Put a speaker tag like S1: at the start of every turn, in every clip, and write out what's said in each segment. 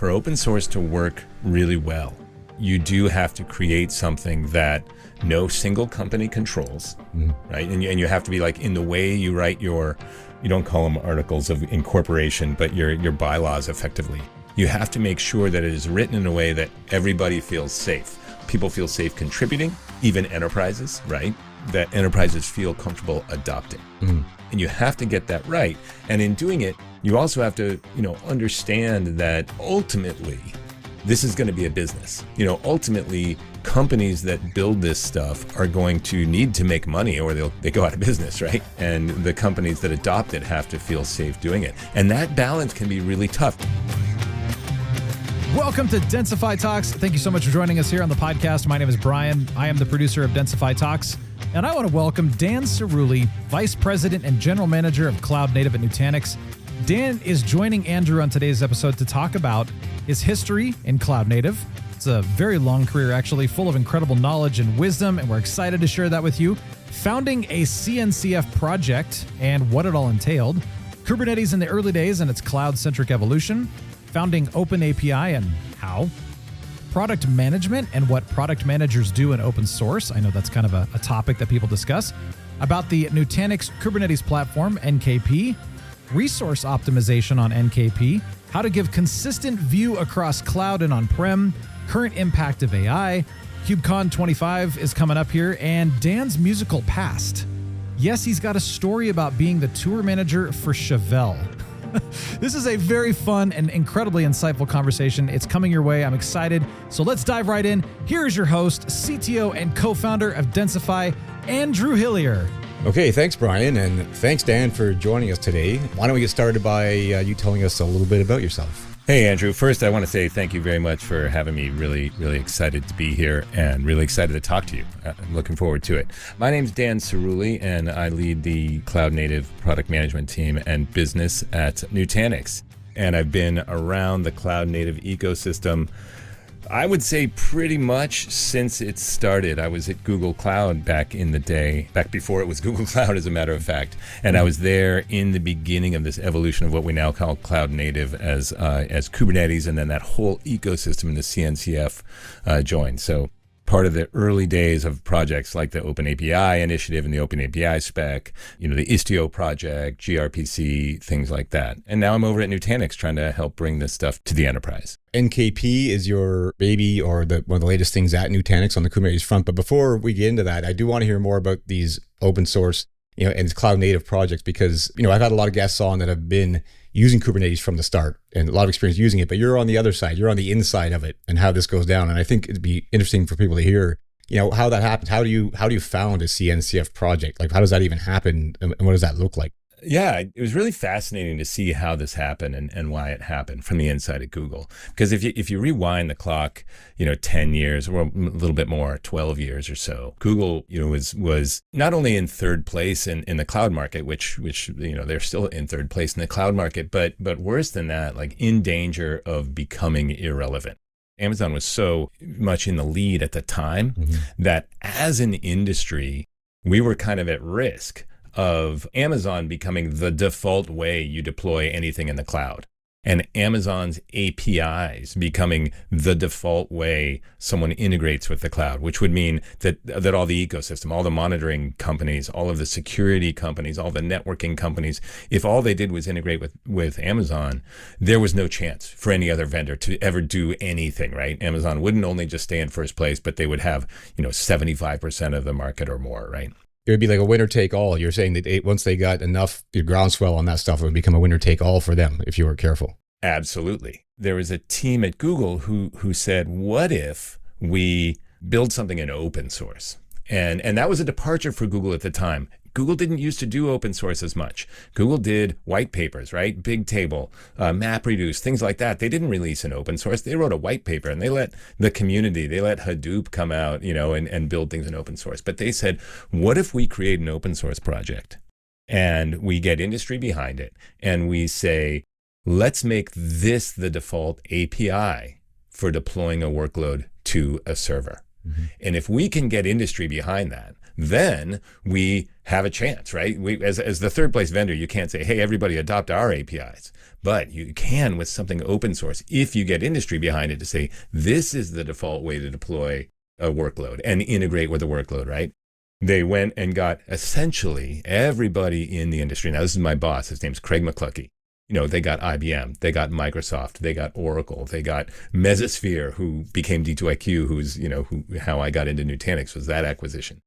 S1: for open source to work really well, you do have to create something that no single company controls, right? And you have to be like, in the way you write you don't call them articles of incorporation, but your bylaws effectively. You have to make sure that it is written in a way that everybody feels safe. People feel safe contributing, even enterprises, right? That enterprises feel comfortable adopting. And you have to get that right. And in doing it, you also have to, understand that ultimately, this is going to be a business. Ultimately, companies that build this stuff are going to need to make money or they go out of business, right? And the companies that adopt it have to feel safe doing it. And that balance can be really tough.
S2: Welcome to Densify Talks. Thank you so much for joining us here on the podcast. My name is Brian. I am the producer of Densify Talks. And I want to welcome Dan Ciruli, Vice President and General Manager of Cloud Native at Nutanix. Dan is joining Andrew on today's episode to talk about his history in Cloud Native. It's a very long career, actually, full of incredible knowledge and wisdom, and we're excited to share that with you. Founding a CNCF project and what it all entailed. Kubernetes in the early days and its cloud-centric evolution. Founding OpenAPI and how. Product management and what product managers do in open source. I know that's kind of a topic that people discuss. About the Nutanix Kubernetes Platform, NKP. Resource optimization on NKP. How to give consistent view across cloud and on-prem. Current impact of AI. KubeCon 25 is coming up here. And Dan's musical past. Yes, he's got a story about being the tour manager for Chevelle. This is a very fun and incredibly insightful conversation. It's coming your way. I'm excited. So let's dive right in. Here is your host, CTO and co-founder of Densify, Andrew Hillier.
S3: Okay, thanks, Brian, and thanks, Dan, for joining us today. Why don't we get started by you telling us a little bit about yourself?
S1: Hey, Andrew. First, I want to say thank you very much for having me. Really, really excited to be here and really excited to talk to you. I'm looking forward to it. My name's Dan Ciruli, and I lead the Cloud Native product management team and business at Nutanix. And I've been around the Cloud Native ecosystem, I would say pretty much since it started. I was at Google Cloud back in the day, back before it was Google Cloud, as a matter of fact. And I was there in the beginning of this evolution of what we now call Cloud Native as Kubernetes, and then that whole ecosystem in the CNCF joined. So part of the early days of projects like the OpenAPI initiative and the OpenAPI spec, the Istio project, gRPC, things like that. And now I'm over at Nutanix trying to help bring this stuff to the enterprise.
S3: NKP is your baby, or one of the latest things at Nutanix on the Kubernetes front. But before we get into that, I do want to hear more about these open source, and cloud native projects, because, I've had a lot of guests on that have been using Kubernetes from the start and a lot of experience using it, but you're on the other side, you're on the inside of it and how this goes down. And I think it'd be interesting for people to hear, how that happens. How do you found a CNCF project? Like, how does that even happen? And what does that look like?
S1: Yeah, it was really fascinating to see how this happened and why it happened from the inside of Google. Because if you rewind the clock, 10 years or a little bit more, 12 years or so, Google, was not only in third place in the cloud market, which they're still in third place in the cloud market, but worse than that, like in danger of becoming irrelevant. Amazon was so much in the lead at the time that as an industry, we were kind of at risk of Amazon becoming the default way you deploy anything in the cloud, and Amazon's APIs becoming the default way someone integrates with the cloud, which would mean that all the ecosystem, all the monitoring companies, all of the security companies, all the networking companies, if all they did was integrate with Amazon, there was no chance for any other vendor to ever do anything, right? Amazon wouldn't only just stay in first place, but they would have 75% of the market or more, right?
S3: It would be like a winner take all. You're saying that once they got enough groundswell on that stuff, it would become a winner take all for them if you weren't careful.
S1: Absolutely. There was a team at Google who said, what if we build something in open source? And that was a departure for Google at the time. Google didn't used to do open source as much. Google did white papers, right? Bigtable, MapReduce, things like that. They didn't release an open source. They wrote a white paper and they let the community, they let Hadoop come out, and build things in open source. But they said, what if we create an open source project and we get industry behind it and we say, let's make this the default API for deploying a workload to a server. And if we can get industry behind that, then we have a chance, right? We, as the third place vendor, you can't say, hey, everybody adopt our APIs. But you can with something open source if you get industry behind it to say, this is the default way to deploy a workload and integrate with a workload, right? They went and got essentially everybody in the industry. Now, this is my boss. His name's Craig McCluskey. They got IBM, they got Microsoft, they got Oracle, they got Mesosphere, who became D2IQ, who's, how I got into Nutanix was that acquisition.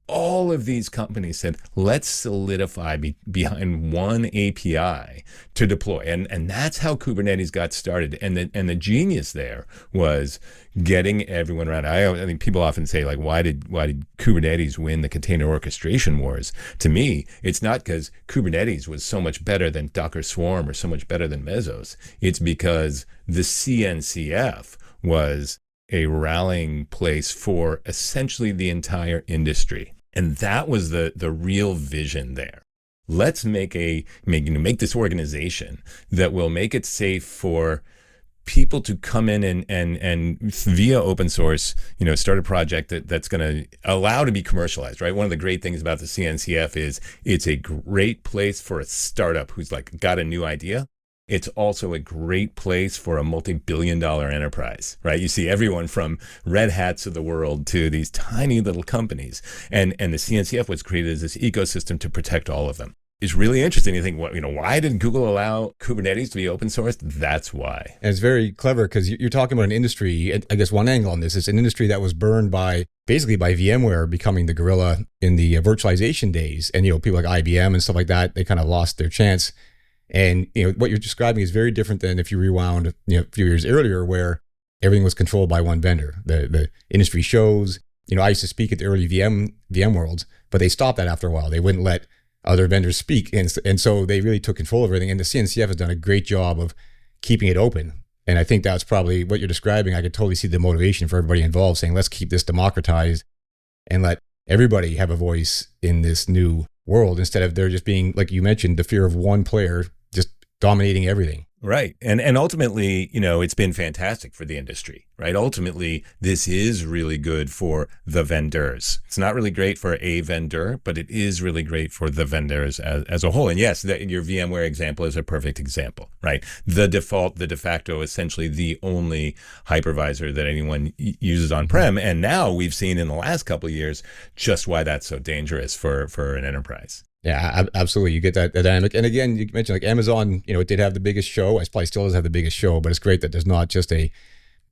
S1: All of these companies said, let's solidify behind one API to deploy. And that's how Kubernetes got started. And the genius there was getting everyone around. I think people often say, like, why did Kubernetes win the container orchestration wars? To me, it's not because Kubernetes was so much better than Docker Swarm or so much better than Mesos. It's because the CNCF was a rallying place for essentially the entire industry. And that was the real vision there. Let's make this organization that will make it safe for people to come in and via open source, start a project that's going to allow to be commercialized, right? One of the great things about the CNCF is it's a great place for a startup who's like got a new idea. It's also a great place for a multi-billion-dollar enterprise, right? You see everyone from Red Hats of the world to these tiny little companies. And the CNCF was created as this ecosystem to protect all of them. It's really interesting to think, why did Google allow Kubernetes to be open source? That's why.
S3: And it's very clever because you're talking about an industry. I guess one angle on this is an industry that was burned basically by VMware becoming the gorilla in the virtualization days. And, people like IBM and stuff like that, they kind of lost their chance. And what you're describing is very different than if you rewound a few years earlier, where everything was controlled by one vendor. The industry shows, I used to speak at the early VM worlds, but they stopped that after a while. They wouldn't let other vendors speak, and so they really took control of everything. And the CNCF has done a great job of keeping it open. And I think that's probably what you're describing. I could totally see the motivation for everybody involved, saying let's keep this democratized and let everybody have a voice in this new world, instead of there just being, like you mentioned, the fear of one player just dominating everything.
S1: Right. And ultimately, it's been fantastic for the industry, right? Ultimately, this is really good for the vendors. It's not really great for a vendor, but it is really great for the vendors as a whole. And yes, your VMware example is a perfect example, right? The de facto, essentially the only hypervisor that anyone uses on-prem. And now we've seen in the last couple of years just why that's so dangerous for an enterprise.
S3: Yeah, absolutely. You get that dynamic. And again, you mentioned like Amazon, it did have the biggest show. It probably still does have the biggest show, but it's great that there's not just a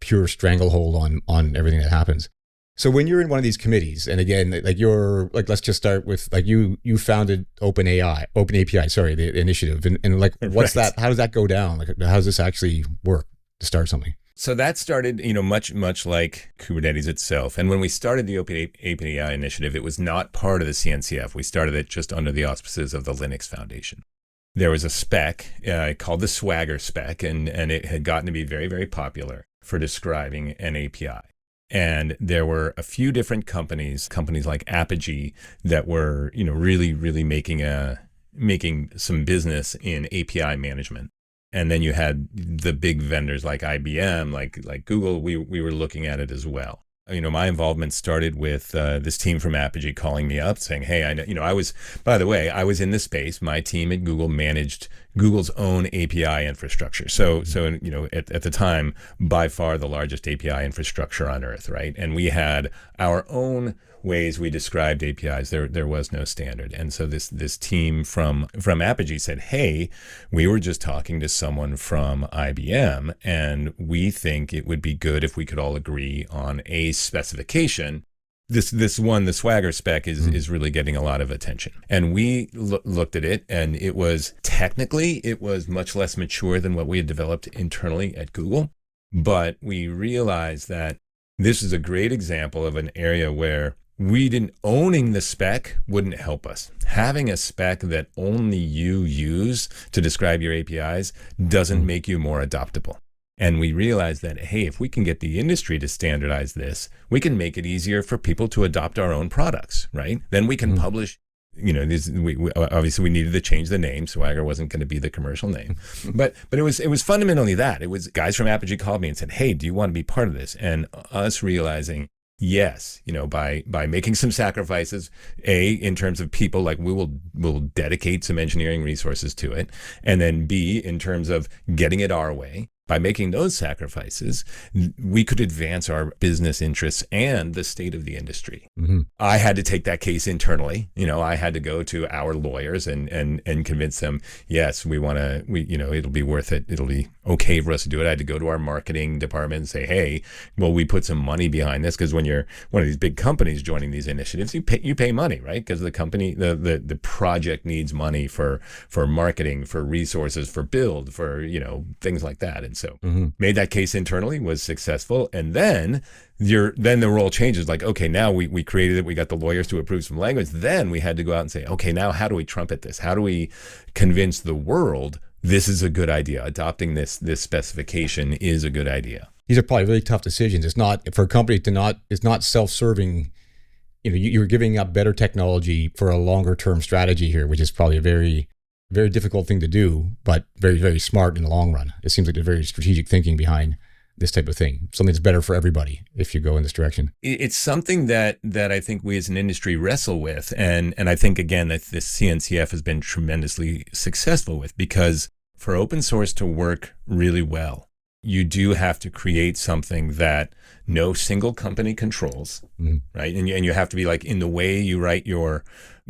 S3: pure stranglehold on everything that happens. So when you're in one of these committees, and again, let's just start with you founded OpenAPI, sorry, the initiative. And what's that? How does that go down? How does this actually work to start something?
S1: So that started, much like Kubernetes itself. And when we started the OpenAPI initiative, it was not part of the CNCF. We started it just under the auspices of the Linux Foundation. There was a spec called the Swagger spec, and it had gotten to be very, very popular for describing an API. And there were a few different companies like Apigee, that were, really, really making some business in API management. And then you had the big vendors like IBM, like Google. We were looking at it as well. My involvement started with this team from Apigee calling me up saying, hey, I was in this space. My team at Google managed Google's own API infrastructure. So at the time, by far the largest API infrastructure on earth, right? And we had our own ways we described APIs. There was no standard. And so this team from Apigee said, hey, we were just talking to someone from IBM, and we think it would be good if we could all agree on a specification. This one, the Swagger spec, is really getting a lot of attention. And we looked at it, and it was much less mature than what we had developed internally at Google. But we realized that this is a great example of an area where owning the spec wouldn't help us. Having a spec that only you use to describe your APIs doesn't make you more adoptable. And we realized that, hey, if we can get the industry to standardize this, we can make it easier for people to adopt our own products, right? Then we can publish, obviously we needed to change the name. Swagger wasn't going to be the commercial name. But it was fundamentally that. It was guys from Apigee called me and said, hey, do you want to be part of this? And us realizing Yes, by making some sacrifices, in terms of people, like we'll dedicate some engineering resources to it, and then B, in terms of getting it our way. By making those sacrifices, we could advance our business interests and the state of the industry.
S3: Mm-hmm.
S1: I had to take that case internally. I had to go to our lawyers and convince them, yes, it'll be worth it. It'll be okay for us to do it. I had to go to our marketing department and say, hey, well, we put some money behind this, because when you're one of these big companies joining these initiatives, you pay money, right? Because the company, the project needs money for marketing, for resources, for build, for things like that. And so made that case internally, was successful, and then the role changes. Like, okay, now we created it, we got the lawyers to approve some language. Then we had to go out and say, okay, now how do we trumpet this? How do we convince the world this is a good idea? Adopting this specification is a good idea.
S3: These are probably really tough decisions. It's not for a company it's not self-serving. You're giving up better technology for a longer term strategy here, which is probably a very, very difficult thing to do, but very, very smart in the long run. It seems like there's very strategic thinking behind this type of thing, something that's better for everybody if you go in this direction.
S1: It's something that I think we as an industry wrestle with. And I think, again, that this CNCF has been tremendously successful with, because for open source to work really well, you do have to create something that no single company controls, right? And you have to be like, in the way you write you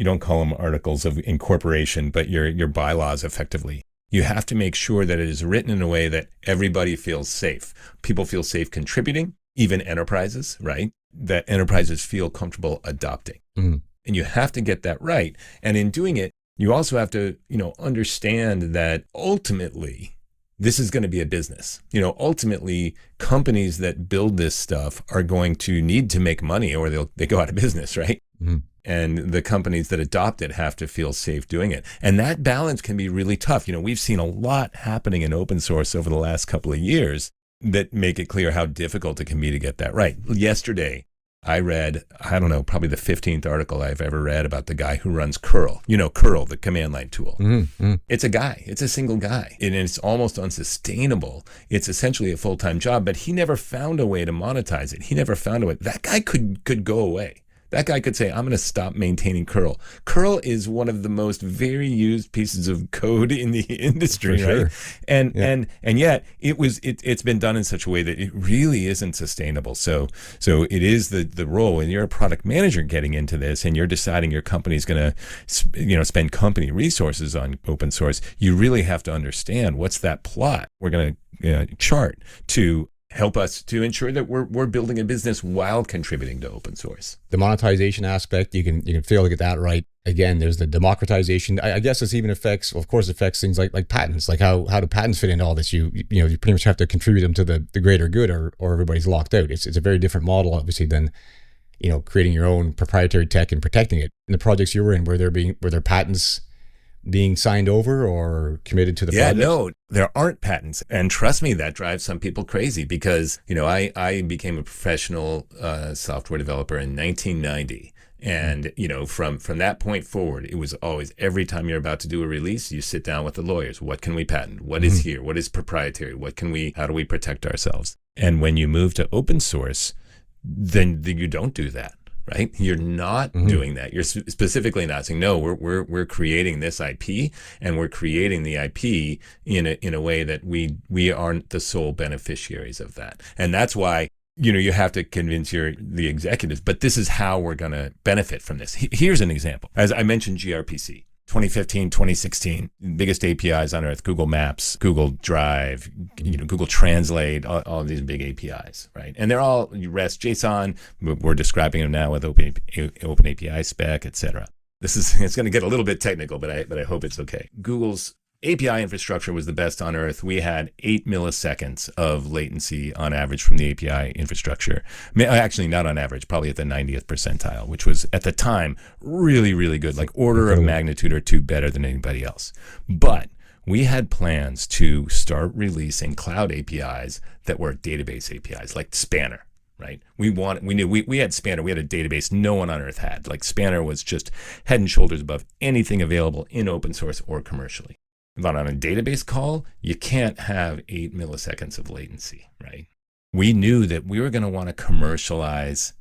S1: don't call them articles of incorporation, but your bylaws effectively. You have to make sure that it is written in a way that everybody feels safe. People feel safe contributing, even enterprises, right? That enterprises feel comfortable adopting. And you have to get that right. And in doing it, you also have to, understand that ultimately, this is going to be a business. Ultimately, companies that build this stuff are going to need to make money, or they go out of business, right? And the companies that adopt it have to feel safe doing it. And that balance can be really tough. We've seen a lot happening in open source over the last couple of years that make it clear how difficult it can be to get that right. Yesterday, I read, probably the 15th article I've ever read about the guy who runs curl. Curl, the command line tool. It's a guy. It's a single guy. And it's almost unsustainable. It's essentially a full-time job, but he never found a way to monetize it. He never found a way. That guy could go away. That guy could say, I'm going to stop maintaining curl. Curl is one of the most very used pieces of code in the industry,
S3: sure.
S1: right? And yet it's been done in such a way that it really isn't sustainable. So it is the role, when you're a product manager getting into this and you're deciding your company's going to spend company resources on open source, you really have to understand what's that plot we're going to chart to help us to ensure that we're building a business while contributing to open source.
S3: The monetization aspect, you can fail to get that right. Again, there's the democratization. I guess this even affects things like patents. Like how do patents fit into all this? You pretty much have to contribute them to the greater good, or everybody's locked out. It's a very different model, obviously, than creating your own proprietary tech and protecting it. In the projects you were in, were there patents being signed over or committed to the project?
S1: No, there aren't patents. And trust me, that drives some people crazy, because, I became a professional software developer in 1990. And, from that point forward, it was always, every time you're about to do a release, you sit down with the lawyers. What can we patent? What is here? What is proprietary? How do we protect ourselves? And when you move to open source, then you don't do that. Right? You're not doing that. You're specifically not saying, no, we're creating this IP, and we're creating the IP in a way that we aren't the sole beneficiaries of that. And that's why, you have to convince the executives, but this is how we're going to benefit from this. Here's an example. As I mentioned, gRPC. 2015, 2016, biggest APIs on earth: Google Maps, Google Drive, Google Translate, all of these big APIs, right? And they're all REST JSON. We're describing them now with OpenAPI spec, etc. It's going to get a little bit technical, but I hope it's okay. Google's API infrastructure was the best on earth. We had 8 milliseconds of latency on average from the API infrastructure. Actually, not on average, probably at the 90th percentile, which was at the time really, really good, like order of magnitude or two better than anybody else. But we had plans to start releasing cloud APIs that were database APIs, like Spanner. Right? We knew we had Spanner. We had a database no one on earth had. Like Spanner was just head and shoulders above anything available in open source or commercially. But on a database call, you can't have 8 milliseconds of latency, right? We knew that we were going to want to commercialize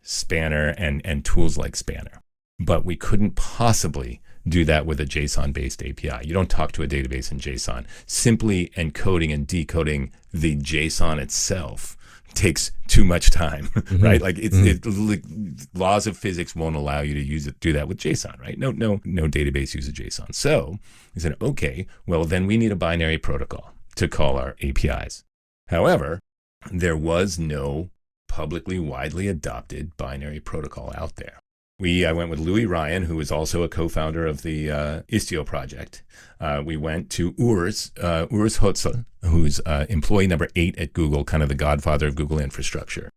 S1: Spanner and tools like Spanner. But we couldn't possibly do that with a JSON-based API. You don't talk to a database in JSON. Simply encoding and decoding the JSON itself takes too much time, right? Like laws of physics won't allow you to do that with JSON, right? No database uses JSON. So we said, okay, well then we need a binary protocol to call our APIs. However, there was no publicly widely adopted binary protocol out there. I went with Louis Ryan, who is also a co-founder of the Istio project. We went to Urs Hotzel, who's employee number 8 at Google, kind of the godfather of Google infrastructure.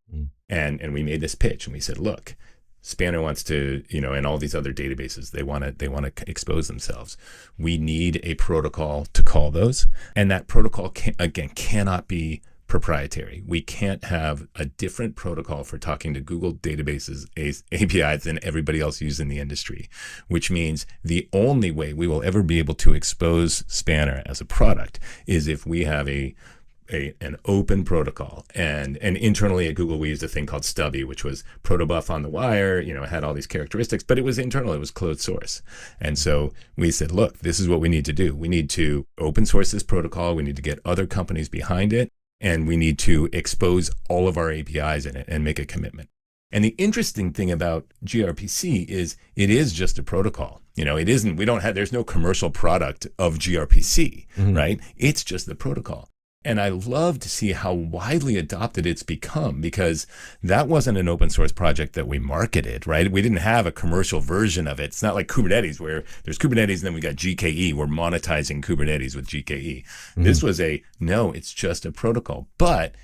S1: And we made this pitch, and we said, look, Spanner wants to, and all these other databases, they want to expose themselves. We need a protocol to call those, and that protocol cannot be proprietary. We can't have a different protocol for talking to Google databases APIs than everybody else uses in the industry, which means the only way we will ever be able to expose Spanner as a product is if we have an open protocol. And internally at Google, we used a thing called Stubby, which was protobuf on the wire, it had all these characteristics, but it was internal, it was closed source. And so we said, look, this is what we need to do. We need to open source this protocol. We need to get other companies behind it. And we need to expose all of our APIs in it and make a commitment. And the interesting thing about gRPC is it is just a protocol. It isn't, there's no commercial product of gRPC, right? It's just the protocol. And I love to see how widely adopted it's become, because that wasn't an open source project that we marketed, right? We didn't have a commercial version of it. It's not like Kubernetes, where there's Kubernetes and then we got GKE. We're monetizing Kubernetes with GKE. This was it's just a protocol, but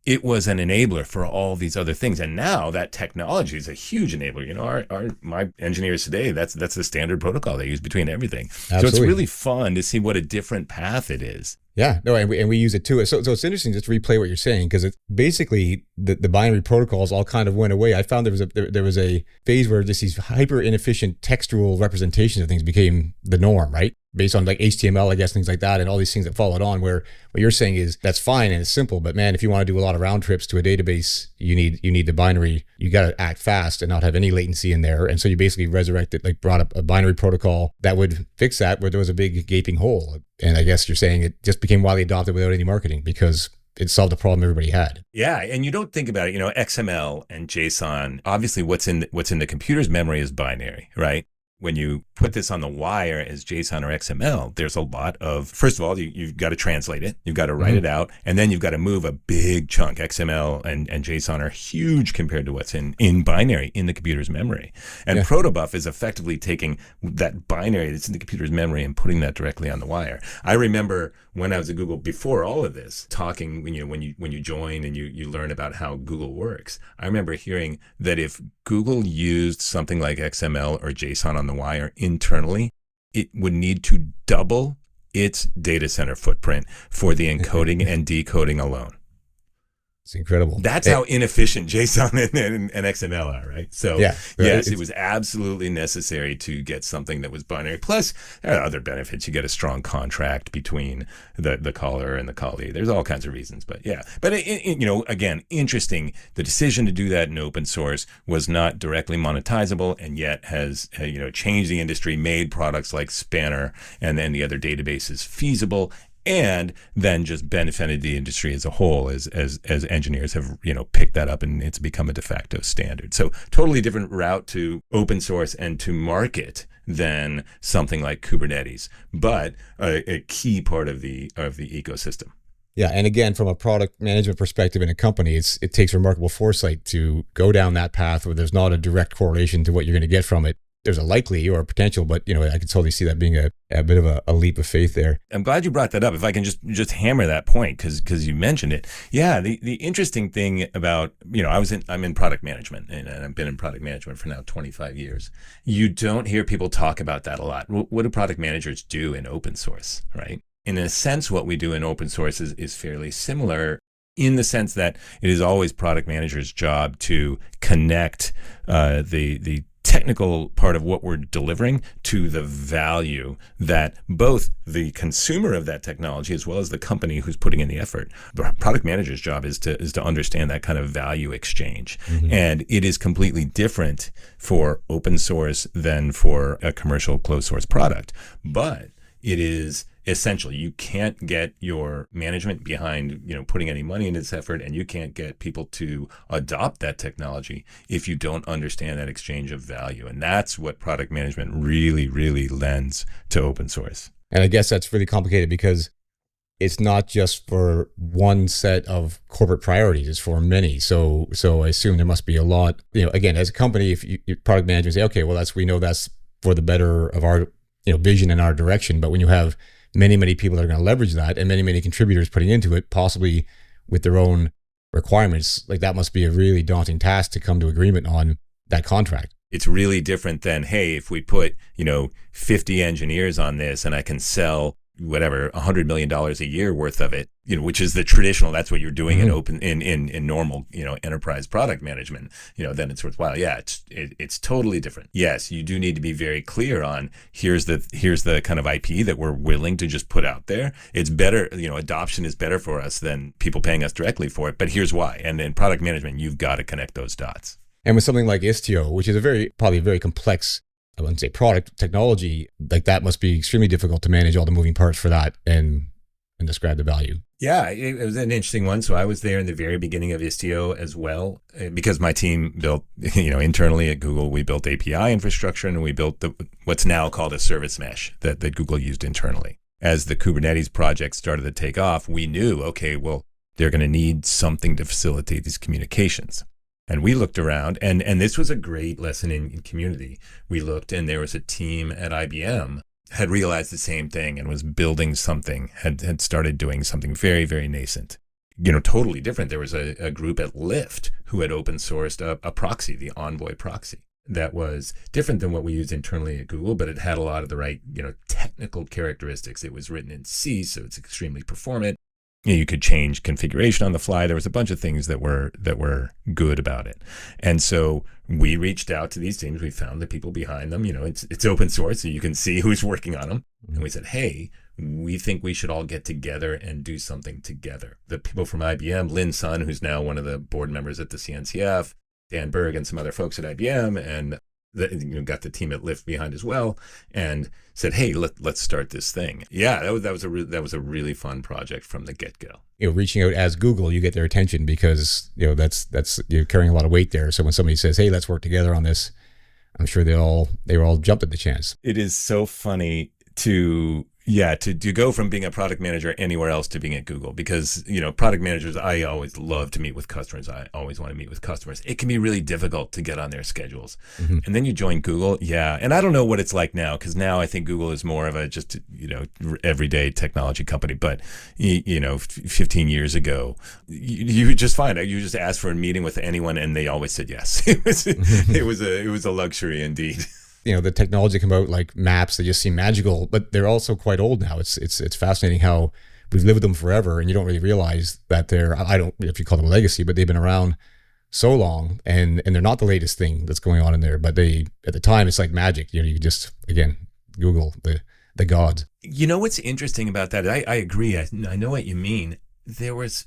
S1: it was an enabler for all these other things. And now that technology is a huge enabler. My engineers today, that's the standard protocol they use between everything. Absolutely. So it's really fun to see what a different path it is.
S3: Yeah, no, and we use it too. So it's interesting just to replay what you're saying, because it's basically the binary protocols all kind of went away. I found there was a phase where just these hyper inefficient textual representations of things became the norm, right? Based on like HTML, I guess, things like that, and all these things that followed on, where what you're saying is that's fine and it's simple, but man, if you want to do a lot of round trips to a database, you need the binary. You got to act fast and not have any latency in there. And so you basically brought up a binary protocol that would fix that, where there was a big gaping hole. And I guess you're saying it just became widely adopted without any marketing because it solved the problem everybody had.
S1: Yeah, and you don't think about it, XML and JSON, obviously what's in the computer's memory is binary, right? When you put this on the wire as JSON or XML, there's a lot of, first of all, you've got to translate it, you've got to write it out, and then you've got to move a big chunk. XML and JSON are huge compared to what's in binary in the computer's memory. And protobuf is effectively taking that binary that's in the computer's memory and putting that directly on the wire. I remember when I was at Google before all of this, talking when you join and you learn about how Google works. I remember hearing that if Google used something like XML or JSON on the wire internally, it would need to double its data center footprint for the encoding and decoding alone.
S3: It's incredible.
S1: That's how inefficient JSON and XML are, right? So yes, it was absolutely necessary to get something that was binary. Plus, there are other benefits. You get a strong contract between the caller and the callee. There's all kinds of reasons, but yeah. But again, interesting. The decision to do that in open source was not directly monetizable, and yet has changed the industry, made products like Spanner and then the other databases feasible, and then just benefited the industry as a whole as engineers have picked that up, and it's become a de facto standard. So totally different route to open source and to market than something like Kubernetes, but a key part of the ecosystem.
S3: Yeah, and again, from a product management perspective in a company, it takes remarkable foresight to go down that path where there's not a direct correlation to what you're going to get from it. There's a likely or a potential, but I could totally see that being a bit of a leap of faith there.
S1: I'm glad you brought that up. If I can just hammer that point, because you mentioned it. Yeah, the interesting thing about I'm in product management, and I've been in product management for now 25 years. You don't hear people talk about that a lot. What do product managers do in open source, right? In a sense, what we do in open source is fairly similar, in the sense that it is always product managers' job to connect the technical part of what we're delivering to the value that both the consumer of that technology as well as the company who's putting in the effort. The product manager's job is to understand that kind of value exchange. And it is completely different for open source than for a commercial closed source product. But it is essential. You can't get your management behind, putting any money into this effort, and you can't get people to adopt that technology if you don't understand that exchange of value. And that's what product management really, really lends to open source.
S3: And I guess that's really complicated because it's not just for one set of corporate priorities, it's for many. So I assume there must be a lot, again, as a company, if you product managers say, okay, well, we know that's for the better of our, vision and our direction. But when you have many, many people that are going to leverage that and many, many contributors putting into it, possibly with their own requirements, like that must be a really daunting task to come to agreement on that contract.
S1: It's really different than, hey, if we put, 50 engineers on this and I can sell whatever, $100 million a year worth of it, which is the traditional, that's what you're doing in normal, enterprise product management, then it's worthwhile. Yeah, it's totally different. Yes, you do need to be very clear on here's the kind of IP that we're willing to just put out there. It's better, adoption is better for us than people paying us directly for it, but here's why. And in product management, you've got to connect those dots.
S3: And with something like Istio, which is probably a very complex, I wouldn't say product technology, like that must be extremely difficult to manage all the moving parts for that and describe the value.
S1: Yeah, it was an interesting one. So I was there in the very beginning of Istio as well, because my team built, internally at Google, we built API infrastructure and we built what's now called a service mesh that Google used internally. As the Kubernetes project started to take off, we knew, okay, well, they're going to need something to facilitate these communications. And we looked around, and this was a great lesson in community. We looked, and there was a team at IBM had realized the same thing and was building something, had started doing something very, very nascent. Totally different. There was a group at Lyft who had open sourced a proxy, the Envoy proxy, that was different than what we used internally at Google, but it had a lot of the right, technical characteristics. It was written in C, so it's extremely performant. You could change configuration on the fly. There was a bunch of things that were good about it. And so we reached out to these teams. We found the people behind them. It's open source, so you can see who's working on them. And we said, hey, we think we should all get together and do something together. The people from IBM, Lin Sun, who's now one of the board members at the CNCF, Dan Berg, and some other folks at IBM, and got the team at Lyft behind as well, and said, "Hey, let's start this thing." Yeah, that was a really fun project from the get-go.
S3: Reaching out as Google, you get their attention because that's you're carrying a lot of weight there. So when somebody says, "Hey, let's work together on this," I'm sure they were all jumped at the chance.
S1: It is so funny to go from being a product manager anywhere else to being at Google, because product managers, I always love to meet with customers. I always want to meet with customers. It can be really difficult to get on their schedules. And then you join Google, and I don't know what it's like now, because now I think Google is more of a just everyday technology company. But 15 years ago, you would just find out, you just asked for a meeting with anyone and they always said yes. It was a luxury indeed.
S3: The technology come out like maps, they just seem magical, but they're also quite old now. It's fascinating how we've lived with them forever, and you don't really realize that I don't know if you call them a legacy, but they've been around so long, and they're not the latest thing that's going on in there. But at the time, it's like magic. You just, again, Google the gods.
S1: What's interesting about that? I agree. I know what you mean. There was,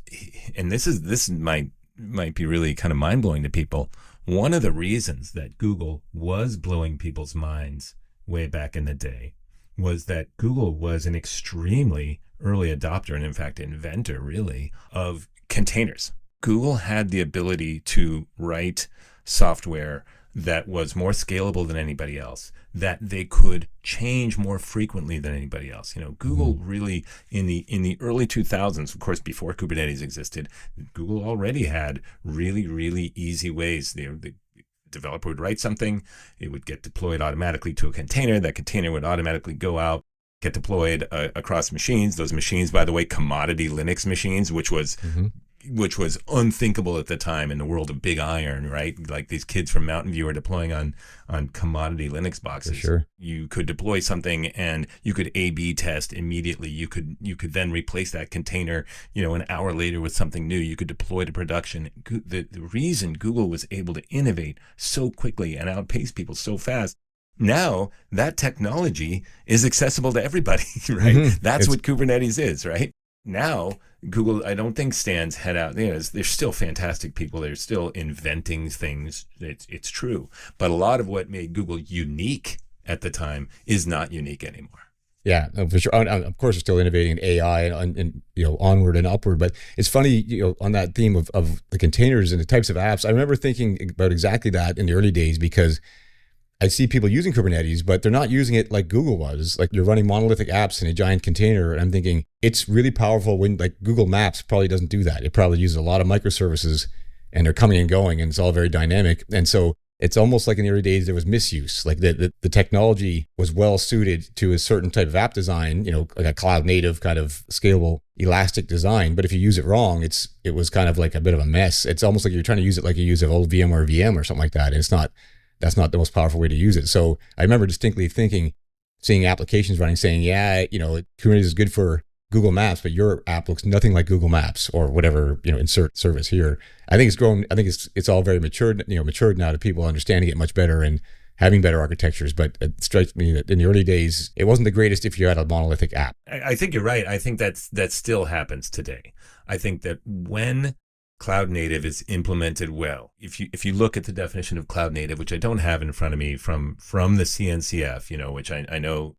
S1: and this might be really kind of mind blowing to people. One of the reasons that Google was blowing people's minds way back in the day was that Google was an extremely early adopter and, in fact, inventor, really, of containers. Google had the ability to write software that was more scalable than anybody else, that they could change more frequently than anybody else. Google really, in the early 2000s, of course, before Kubernetes existed, Google already had really, really easy ways. The developer would write something, it would get deployed automatically to a container. That container would automatically go out, get deployed across machines. Those machines, by the way, commodity Linux machines, which was which was unthinkable at the time in the world of big iron, right? Like these kids from Mountain View are deploying on commodity Linux boxes.
S3: For sure.
S1: You could deploy something and you could A/B test immediately. You could then replace that container, an hour later with something new. You could deploy to production. The reason Google was able to innovate so quickly and outpace people so fast, now that technology is accessible to everybody, right?
S3: Mm-hmm.
S1: That's what Kubernetes is, right? Now, Google, I don't think stands head out. There's still fantastic people. They're still inventing things. It's true. But a lot of what made Google unique at the time is not unique anymore.
S3: Yeah, no, for sure. Of course, we're still innovating in AI and onward and upward. But it's funny, on that theme of the containers and the types of apps, I remember thinking about exactly that in the early days, because I see people using Kubernetes, but they're not using it like Google was. Like, you're running monolithic apps in a giant container. And I'm thinking it's really powerful when, like, Google Maps probably doesn't do that. It probably uses a lot of microservices and they're coming and going and it's all very dynamic. And so it's almost like in the early days, there was misuse. Like the technology was well suited to a certain type of app design, like a cloud native kind of scalable, elastic design. But if you use it wrong, it was kind of like a bit of a mess. It's almost like you're trying to use it like you use an old VMware VM or something like that. And that's not the most powerful way to use it. So I remember distinctly seeing applications running saying, Kubernetes is good for Google Maps, but your app looks nothing like Google Maps or whatever, insert service here. I think it's grown. I think it's all very matured now to people understanding it much better and having better architectures. But it strikes me that in the early days, it wasn't the greatest if you had a monolithic app.
S1: I think you're right. I think that still happens today. I think that when cloud native is implemented well, if you look at the definition of cloud native, which I don't have in front of me from the CNCF, which I know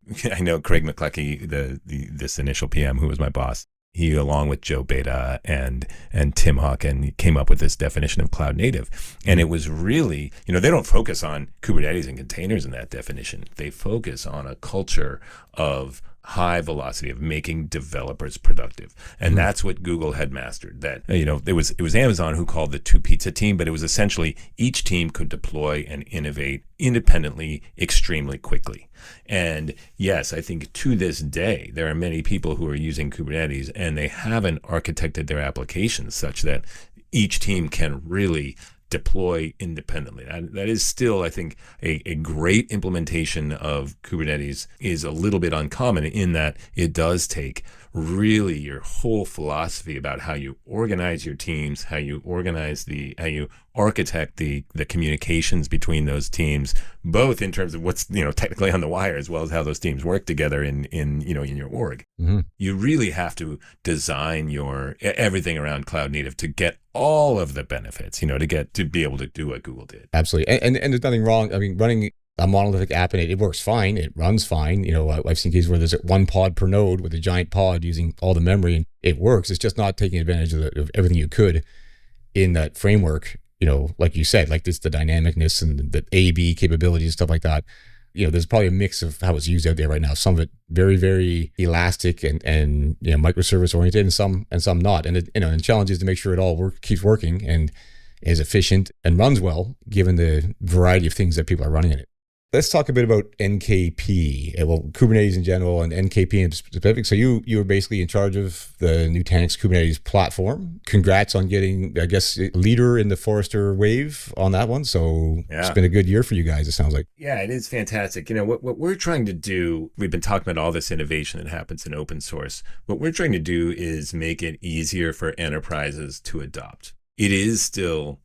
S1: Craig McCluckey, this initial PM who was my boss, he, along with Joe Beta and Tim Hawken, came up with this definition of cloud native. And it was really, they don't focus on Kubernetes and containers in that definition. They focus on a culture of high velocity, of making developers productive. And that's what Google had mastered. That, it was Amazon who called the two pizza team, but it was essentially each team could deploy and innovate independently extremely quickly. And yes, I think to this day, there are many people who are using Kubernetes and they haven't architected their applications such that each team can really deploy independently. That is still, I think, a great implementation of Kubernetes is a little bit uncommon in that it does take really your whole philosophy about how you organize your teams, how you architect the communications between those teams, both in terms of what's technically on the wire as well as how those teams work together in your org. Mm-hmm. You really have to design your everything around cloud native to get all of the benefits, to be able to do what Google did.
S3: Absolutely, and there's nothing wrong. I mean, running a monolithic app and it works fine. It runs fine. I've seen cases where there's one pod per node with a giant pod using all the memory, and it works. It's just not taking advantage of everything you could in that framework. Like you said, like the dynamicness and the A/B capabilities, stuff like that. There's probably a mix of how it's used out there right now. Some of it very, very elastic and microservice oriented, and some not. And the challenge is to make sure it all keeps working and is efficient and runs well, given the variety of things that people are running in it. Let's talk a bit about NKP, Kubernetes in general and NKP in specific. So you were basically in charge of the Nutanix Kubernetes platform. Congrats on getting, I guess, leader in the Forrester wave on that one. So It's been a good year for you guys, it sounds like.
S1: Yeah, it is fantastic. What we're trying to do, we've been talking about all this innovation that happens in open source. What we're trying to do is make it easier for enterprises to adopt. It is still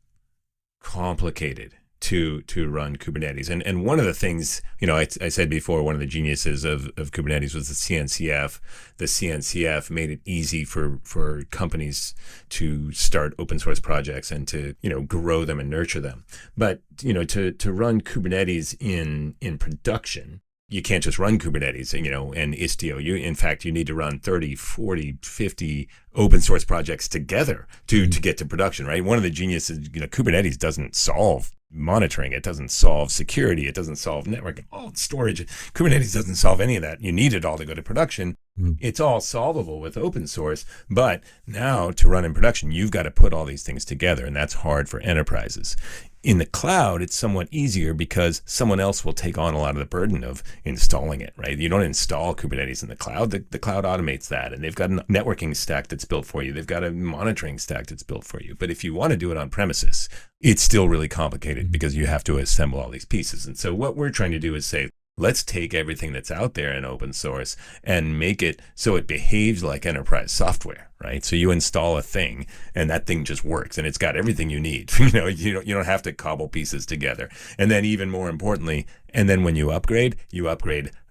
S1: complicated to run Kubernetes. And one of the things, I said before, one of the geniuses of Kubernetes was the CNCF. The CNCF made it easy for companies to start open source projects and to, grow them and nurture them. But, to run Kubernetes in production, you can't just run Kubernetes, and Istio. In fact, you need to run 30, 40, 50 open source projects together to get to production, right? One of the geniuses, Kubernetes doesn't solve monitoring. It doesn't solve security. It doesn't solve networking. All storage. Kubernetes doesn't solve any of that. You need it all to go to production. It's all solvable with open source. But now to run in production, you've got to put all these things together, and that's hard for enterprises. In the cloud, it's somewhat easier because someone else will take on a lot of the burden of installing it, right? You don't install Kubernetes in the cloud. The cloud automates that, and they've got a networking stack that's built for you. They've got a monitoring stack that's built for you. But if you want to do it on premises, it's still really complicated because you have to assemble all these pieces. And so what we're trying to do is say, let's take everything that's out there in open source and make it so it behaves like enterprise software, right? So you install a thing and that thing just works and it's got everything you need. You don't have to cobble pieces together. And then even more importantly, and then when you upgrade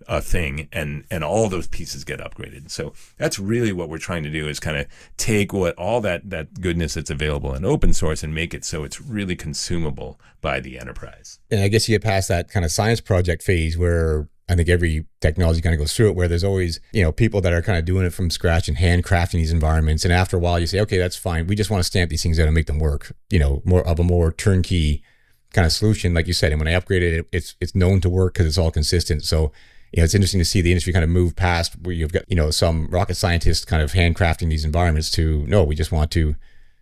S1: a thing and all those pieces get upgraded. So that's really what we're trying to do, is kind of take what all that goodness that's available in open source and make it so it's really consumable by the enterprise.
S3: And I guess you get past that kind of science project phase where I think every technology kind of goes through it, where there's always, people that are kind of doing it from scratch and handcrafting these environments. And after a while you say, okay, that's fine. We just want to stamp these things out and make them work, more of a more turnkey kind of solution. Like you said, and when I upgraded it, it's known to work because it's all consistent. So, it's interesting to see the industry kind of move past where you've got, some rocket scientists kind of handcrafting these environments to, no, we just want to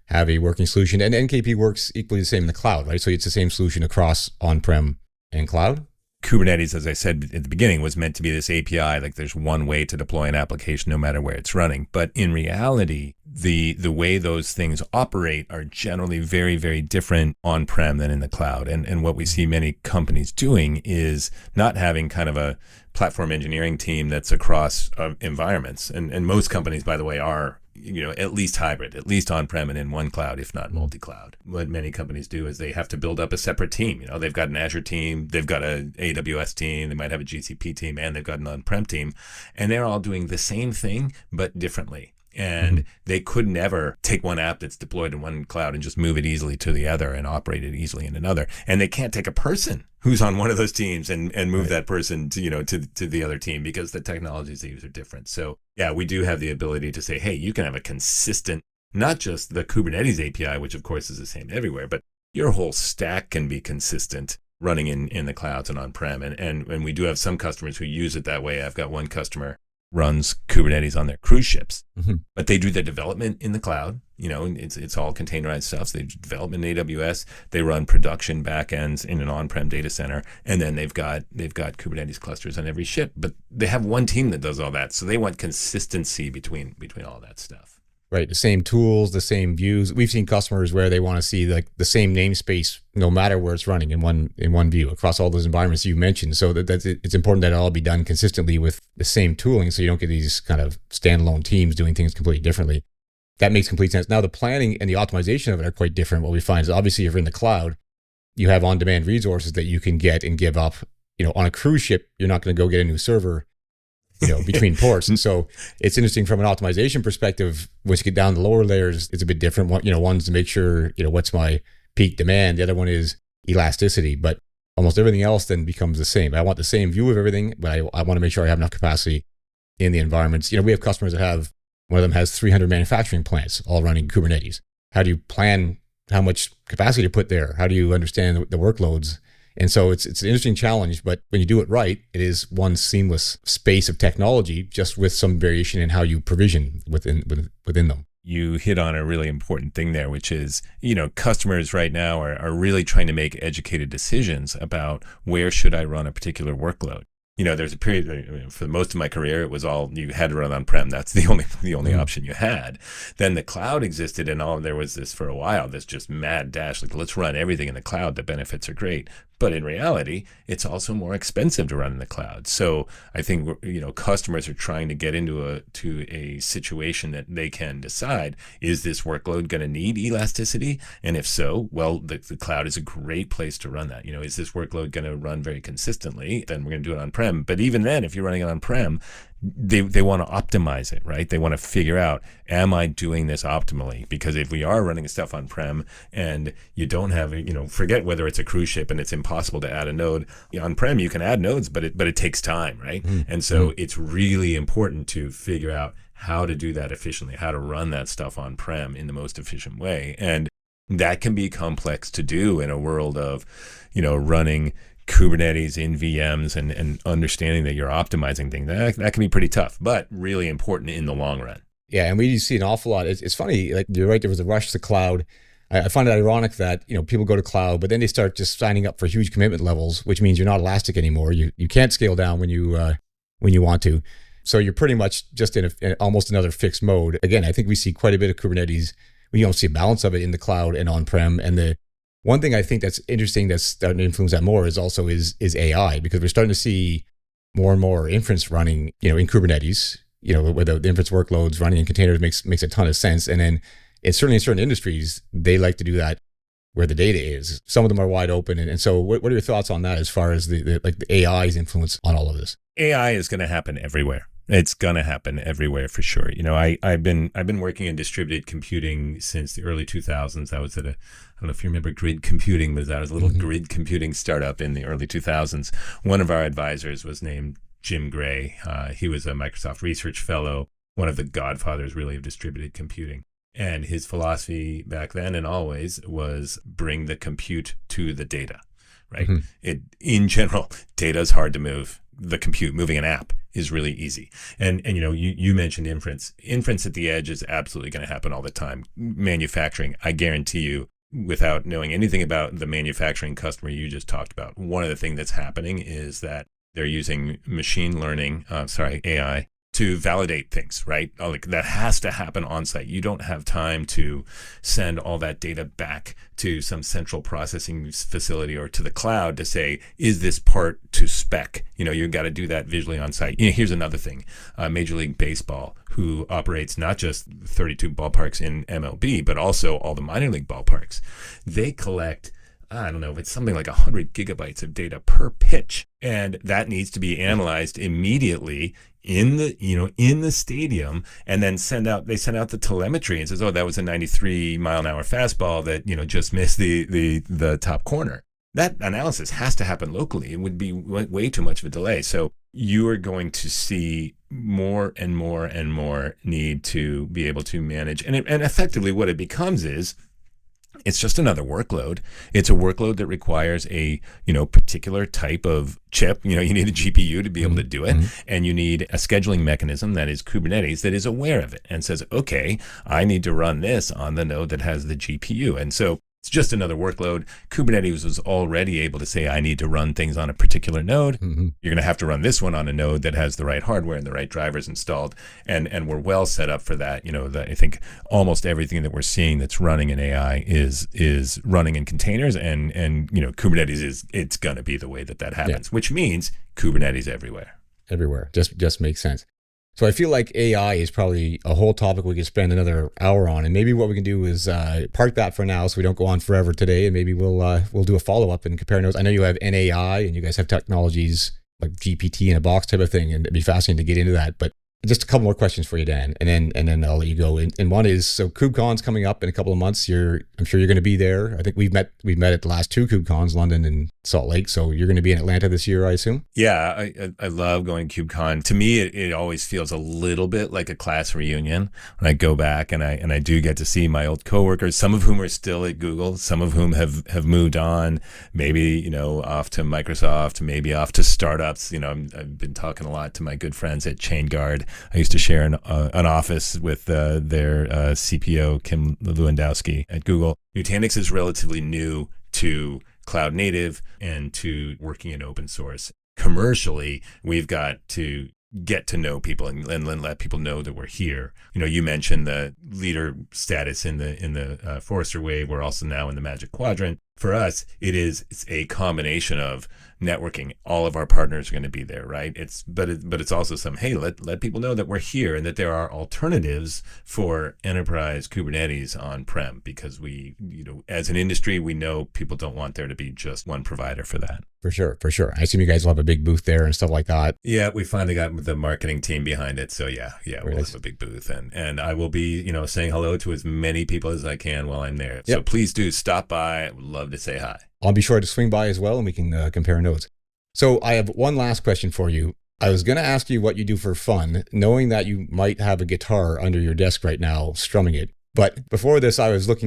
S3: have a working solution. And NKP works equally the same in the cloud, right? So it's the same solution across on-prem and cloud.
S1: Kubernetes, as I said at the beginning, was meant to be this API, like there's one way to deploy an application no matter where it's running. But in reality, the way those things operate are generally very, very different on-prem than in the cloud. And what we see many companies doing is not having kind of a platform engineering team that's across environments. And most companies, by the way, are at least hybrid, at least on-prem and in one cloud, if not multi-cloud. What many companies do is they have to build up a separate team. They've got an Azure team, they've got an AWS team, they might have a GCP team, and they've got an on-prem team. And they're all doing the same thing, but differently. And they could never take one app that's deployed in one cloud and just move it easily to the other and operate it easily in another. And they can't take a person who's on one of those teams and move that person to, to the other team, because the technologies they use are different. So yeah, we do have the ability to say, hey, you can have a consistent, not just the Kubernetes API, which of course is the same everywhere, but your whole stack can be consistent running in the clouds and on-prem. And we do have some customers who use it that way. I've got one customer runs Kubernetes on their cruise ships, but they do their development in the cloud. It's all containerized stuff. So they do development in AWS. They run production backends in an on-prem data center, and then they've got Kubernetes clusters on every ship. But they have one team that does all that, so they want consistency between all that stuff.
S3: Right, the same tools, the same views. We've seen customers where they want to see like the same namespace, no matter where it's running in one view across all those environments you mentioned. So it's important that it all be done consistently with the same tooling, so you don't get these kind of standalone teams doing things completely differently. That makes complete sense. Now the planning and the optimization of it are quite different. What we find is obviously if you're in the cloud, you have on-demand resources that you can get and give up. On a cruise ship, you're not going to go get a new server between ports. And so it's interesting from an optimization perspective. Once you get down the lower layers, it's a bit different. One's to make sure, what's my peak demand. The other one is elasticity, but almost everything else then becomes the same. I want the same view of everything, but I want to make sure I have enough capacity in the environments. We have customers that one of them has 300 manufacturing plants all running Kubernetes. How do you plan how much capacity to put there? How do you understand the workloads? And so it's an interesting challenge, but when you do it right, it is one seamless space of technology, just with some variation in how you provision within them.
S1: You hit on a really important thing there, which is, customers right now are really trying to make educated decisions about where should I run a particular workload. There's a period for most of my career, it was all you had to run on-prem. That's the only option you had. Then the cloud existed, and there was this for a while, this just mad dash, like let's run everything in the cloud. The benefits are great. But in reality, it's also more expensive to run in the cloud. So I think customers are trying to get into a situation that they can decide, is this workload going to need elasticity? And if so, well, the cloud is a great place to run that. Is this workload going to run very consistently? Then we're going to do it on-prem. But even then, if you're running it on-prem, they want to optimize it, right? They want to figure out, am I doing this optimally? Because if we are running stuff on-prem and you don't have, forget whether it's a cruise ship and it's impossible to add a node. On-prem, you can add nodes, but it takes time, right? And so it's really important to figure out how to do that efficiently, how to run that stuff on-prem in the most efficient way. And that can be complex to do in a world of, running Kubernetes in VMs and understanding that you're optimizing things. That can be pretty tough, but really important in the long run.
S3: Yeah, and we see an awful lot. It's funny, like you're right, there was a rush to the cloud. I find it ironic that, people go to cloud, but then they start just signing up for huge commitment levels, which means you're not elastic anymore. You can't scale down when you want to. So you're pretty much just in almost another fixed mode. Again, I think we see quite a bit of Kubernetes. We don't see a balance of it in the cloud and on-prem. And the one thing I think that's interesting that's starting to influence that more is AI, because we're starting to see more and more inference running, in Kubernetes, where the inference workloads running in containers makes a ton of sense. And then it's certainly in certain industries, they like to do that where the data is. Some of them are wide open. And so what are your thoughts on that as far as the AI's influence on all of this?
S1: AI is going to happen everywhere. It's going to happen everywhere for sure. I've been working in distributed computing since the early 2000s. I was at I don't know if you remember grid computing, but that was a little grid computing startup in the early 2000s. One of our advisors was named Jim Gray. He was a Microsoft research fellow, one of the godfathers really of distributed computing. And his philosophy back then and always was bring the compute to the data, right? In general, data is hard to move. The compute, moving an app, is really easy. And you mentioned inference. Inference at the edge is absolutely going to happen all the time. Manufacturing, I guarantee you, without knowing anything about the manufacturing customer you just talked about, one of the things that's happening is that they're using machine learning, AI, to validate things, right? Like that has to happen on site. You don't have time to send all that data back to some central processing facility or to the cloud to say, is this part to spec? You've got to do that visually on site. Here's another thing. Major League Baseball, who operates not just 32 ballparks in MLB, but also all the minor league ballparks, they collect, I don't know, it's something like 100 gigabytes of data per pitch. And that needs to be analyzed immediately in the stadium, and then they send out the telemetry and says, oh, that was a 93 mile an hour fastball that, just missed the top corner. That analysis has to happen locally. It would be way too much of a delay. So you are going to see more and more and more need to be able to manage. And effectively what it becomes is, it's just another workload. It's a workload that requires a, particular type of chip. You need a GPU to be able to do it. And you need a scheduling mechanism that is Kubernetes that is aware of it and says, okay, I need to run this on the node that has the GPU. And so it's just another workload. Kubernetes was already able to say, I need to run things on a particular node. You're going to have to run this one on a node that has the right hardware and the right drivers installed. And we're well set up for that. I think almost everything that we're seeing that's running in AI is running in containers. And Kubernetes it's going to be the way that happens, which means Kubernetes everywhere.
S3: Everywhere. Just makes sense. So I feel like AI is probably a whole topic we could spend another hour on. And maybe what we can do is park that for now so we don't go on forever today. And maybe we'll do a follow-up and compare notes. I know you have NAI and you guys have technologies like GPT in a box type of thing. And it'd be fascinating to get into that. But just a couple more questions for you, Dan, and then I'll let you go. And one is, so KubeCon's coming up in a couple of months. I'm sure you're going to be there. I think we've met at the last two KubeCons, London and Salt Lake. So you're going to be in Atlanta this year, I assume?
S1: Yeah, I love going to KubeCon. To me, it always feels a little bit like a class reunion when I go back and I do get to see my old coworkers, some of whom are still at Google, some of whom have moved on, maybe off to Microsoft, maybe off to startups. I've been talking a lot to my good friends at ChainGuard. I used to share an office with their CPO, Kim Lewandowski at Google. Nutanix is relatively new to cloud native and to working in open source. Commercially, we've got to get to know people and let people know that we're here. You mentioned the leader status in the Forrester Wave. We're also now in the Magic Quadrant. For us, it's a combination of networking. All of our partners are going to be there, right? But it's also hey, let people know that we're here and that there are alternatives for enterprise Kubernetes on-prem, because we, as an industry, we know people don't want there to be just one provider for that.
S3: For sure. I assume you guys will have a big booth there and stuff like that.
S1: Yeah, we finally got the marketing team behind it. So yeah, we'll have a big booth, and I will be, saying hello to as many people as I can while I'm there. So please do stop by. I would love to say hi.
S3: I'll be sure to swing by as well, and we can compare notes. So I have one last question for you. I was going to ask you what you do for fun, knowing that you might have a guitar under your desk right now, strumming it. But before this, I was just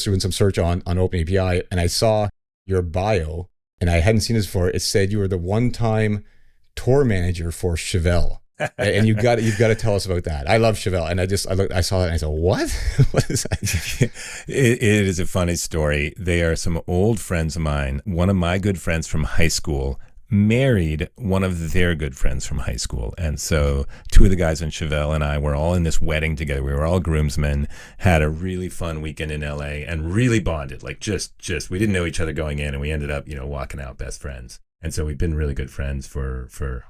S3: doing some search on OpenAPI, and I saw your bio, and I hadn't seen this before. It said you were the one-time tour manager for Chevelle. And you've got to tell us about that. I love Chevelle, and I saw that and I said, what? What is that?
S1: It is a funny story. They are some old friends of mine. One of my good friends from high school married one of their good friends from high school. And so two of the guys in Chevelle and I were all in this wedding together. We were all groomsmen, had a really fun weekend in LA and really bonded. Like just we didn't know each other going in, and we ended up, walking out best friends. And so we've been really good friends for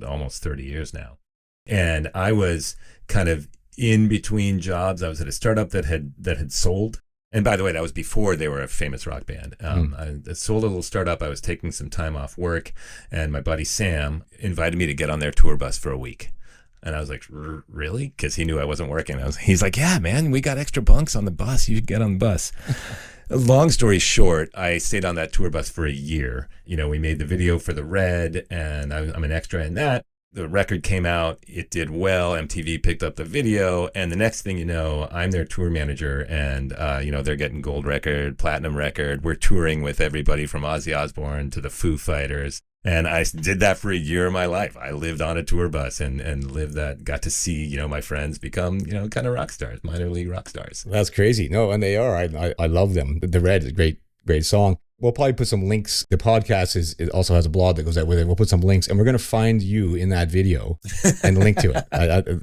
S1: almost 30 years now. And I was kind of in between jobs. I was at a startup that had sold. And by the way, that was before they were a famous rock band. I sold a little startup. I was taking some time off work, and my buddy Sam invited me to get on their tour bus for a week. And I was like, really? Because he knew I wasn't working. He's like, yeah, man, we got extra bunks on the bus. You should get on the bus. Long story short, I stayed on that tour bus for a year. We made the video for The Red, and I'm an extra in that. The record came out, it did well, MTV picked up the video, and the next thing you know, I'm their tour manager, and they're getting gold record, platinum record. We're touring with everybody from Ozzy Osbourne to the Foo Fighters. And I did that for a year of my life. I lived on a tour bus and lived that, got to see, my friends become, kind of rock stars, minor league rock stars.
S3: That's crazy. No, and they are. I love them. The Red is a great song. We'll probably put some links. The podcast it also has a blog that goes out with it. We'll put some links, and we're going to find you in that video and link to it.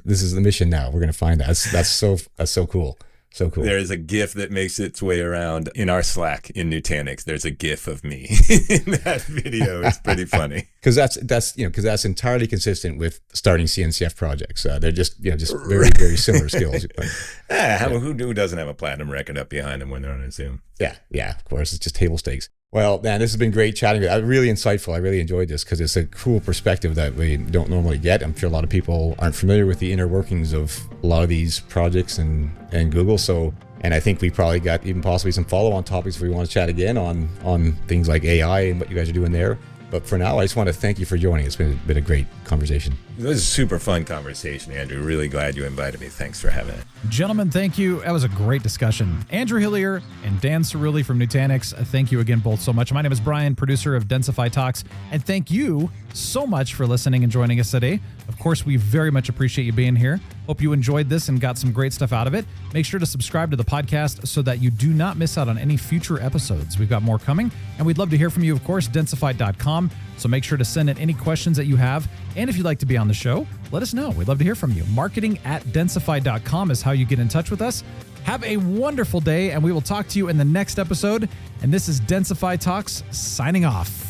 S3: This is the mission now. We're going to find that. That's so cool. So cool.
S1: There is a GIF that makes its way around in our Slack in Nutanix. There's a GIF of me in that video. It's pretty funny.
S3: Because that's entirely consistent with starting CNCF projects. They're just very, very similar skills.
S1: Who doesn't have a platinum record up behind them when they're on a Zoom?
S3: Yeah, of course. It's just table stakes. Well, man, this has been great chatting with you. Really insightful. I really enjoyed this because it's a cool perspective that we don't normally get. I'm sure a lot of people aren't familiar with the inner workings of a lot of these projects and Google. And I think we probably got even possibly some follow-on topics if we want to chat again on things like AI and what you guys are doing there. But for now, I just want to thank you for joining. It's been a great conversation.
S1: It was a super fun conversation, Andrew. Really glad you invited me. Thanks for having it.
S2: Gentlemen, thank you. That was a great discussion. Andrew Hillier and Dan Ciruli from Nutanix, thank you again both so much. My name is Brian, producer of Densify Talks, and thank you so much for listening and joining us today. Of course, we very much appreciate you being here. Hope you enjoyed this and got some great stuff out of it. Make sure to subscribe to the podcast so that you do not miss out on any future episodes. We've got more coming, and we'd love to hear from you, of course, densify.com. So make sure to send in any questions that you have. And if you'd like to be on the show, let us know. We'd love to hear from you. Marketing@densify.com is how you get in touch with us. Have a wonderful day, and we will talk to you in the next episode. And this is Densify Talks signing off.